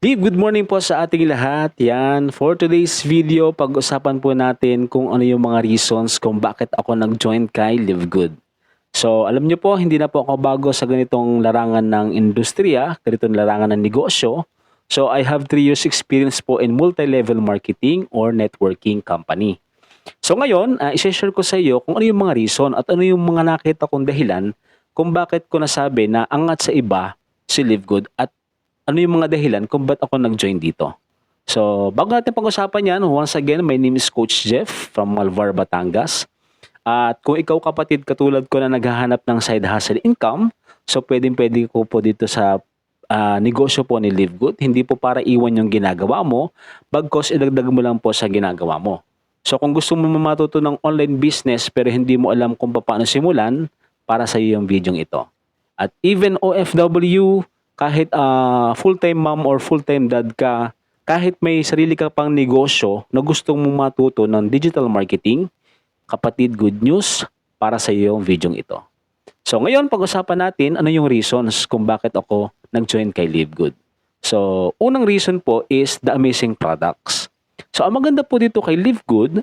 Good morning po sa ating lahat. Yan, for today's video, pag-usapan po natin kung ano yung mga reasons kung bakit ako nag-join kay Live Good. So, alam niyo po, hindi na po ako bago sa ganitong larangan ng industriya, ganitong larangan ng negosyo. So, I have 3 years experience po in multi-level marketing or networking company. So, ngayon, i-share ko sa iyo kung ano yung mga reason at ano yung mga nakita kong dahilan kung bakit ko nasabi na angat sa iba si Live Good at ano yung mga dahilan kung ba't ako nag-join dito. So, bago natin pag-usapan yan, once again, my name is Coach Jeff from Malvar, Batangas. At kung ikaw kapatid katulad ko na naghahanap ng side hustle income, so pwedeng-pwede ko po dito sa negosyo po ni Live Good. Hindi po para iwan yung ginagawa mo, bagkos idagdag mo lang po sa ginagawa mo. So kung gusto mo matuto ng online business pero hindi mo alam kung paano simulan, para sa iyo yung video ito. At even OFW, kahit full-time mom or full-time dad ka, kahit may sarili ka pang negosyo na gustong mong matuto ng digital marketing, kapatid, good news para sa iyo yung video ito. So ngayon, pag-usapan natin ano yung reasons kung bakit ako nag-join kay Live Good. So, unang reason po is the amazing products. So, ang maganda po dito kay Live Good,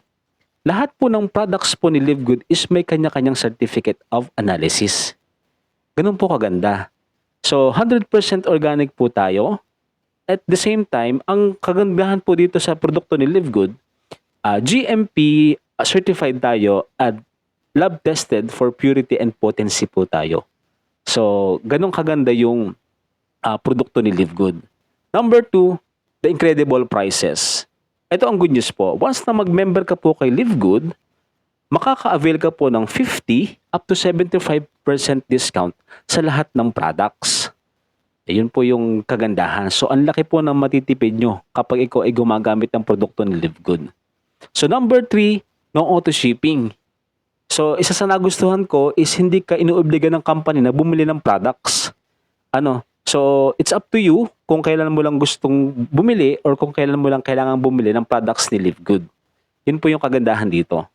lahat po ng products po ni Live Good is may kanya-kanyang certificate of analysis. Ganun po kaganda. So, 100% organic po tayo. At the same time, ang kagandahan po dito sa produkto ni Live Good, GMP certified tayo at lab tested for purity and potency po tayo. So, ganun kaganda yung produkto ni Live Good. Number 2, the incredible prices. Ito ang good news po. Once na mag-member ka po kay Live Good, makaka-avail ka po ng 50 up to 75% discount sa lahat ng products. Ayun po yung kagandahan. So, ang laki po ng matitipid nyo kapag ikaw ay gumagamit ng produkto ni Live Good. So, number 3, no auto shipping. So, isa sa nagustuhan ko is hindi ka inuobliga ng company na bumili ng products. So, it's up to you kung kailan mo lang gustong bumili or kung kailan mo lang kailangan bumili ng products ni Live Good. Yun po yung kagandahan dito.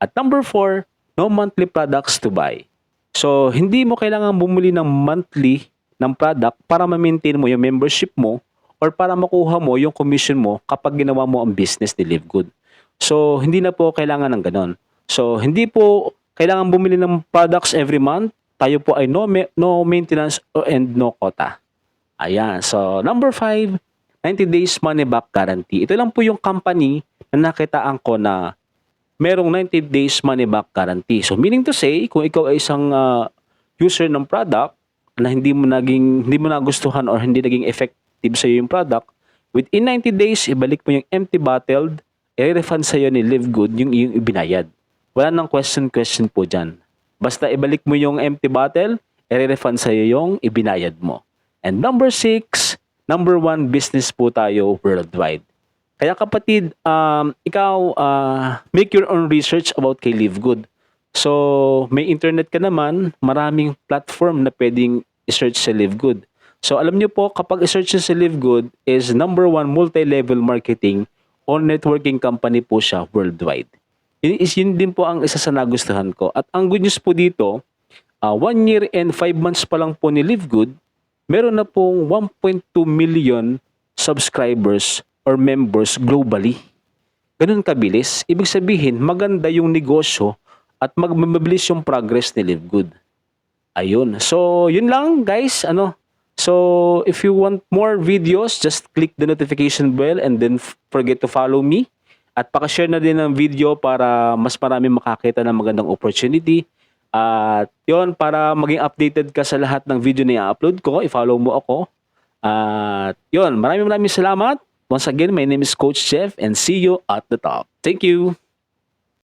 At number 4, no monthly products to buy. So, hindi mo kailangan bumili ng monthly ng product para ma-maintain mo yung membership mo or para makuha mo yung commission mo kapag ginawa mo ang business ni Live Good. So, hindi na po kailangan ng ganon. So, hindi po kailangan bumili ng products every month. Tayo po ay no maintenance and no quota. Ayan. So, number 5, 90 days money back guarantee. Ito lang po yung company na nakitaan ko na merong 90 days money back guarantee. So, meaning to say, kung ikaw ay isang user ng product na hindi mo nagustuhan or hindi naging effective sa iyo yung product, within 90 days, ibalik mo yung empty bottled, i-refund sa iyo ni Live Good yung iyong ibinayad. Wala nang question po dyan. Basta ibalik mo yung empty bottle, i-refund sa iyo yung ibinayad mo. And number 6, number 1 business po tayo worldwide. Kaya kapatid, ikaw make your own research about kay Live Good. So, may internet ka naman, maraming platform na pwedeng i-search sa Live Good. So, alam niyo po, kapag i-search sa Live Good is number 1 multi-level marketing or networking company po siya worldwide. Yun din po ang isa sa nagustuhan ko. At ang good news po dito, 1 year and 5 months pa lang po ni Live Good, meron na pong 1.2 million subscribers or members globally. Ganun kabilis. Ibig sabihin, maganda yung negosyo at mabilis yung progress ni Live Good. Ayun. So, yun lang guys. So, if you want more videos, just click the notification bell and then forget to follow me. At pakashare na din ng video para mas marami makakita ng magandang opportunity. At yun, para maging updated ka sa lahat ng video na i-upload ko, i-follow mo ako. At yun, maraming salamat. Once again, my name is Coach Jeff and see you at the top. Thank you!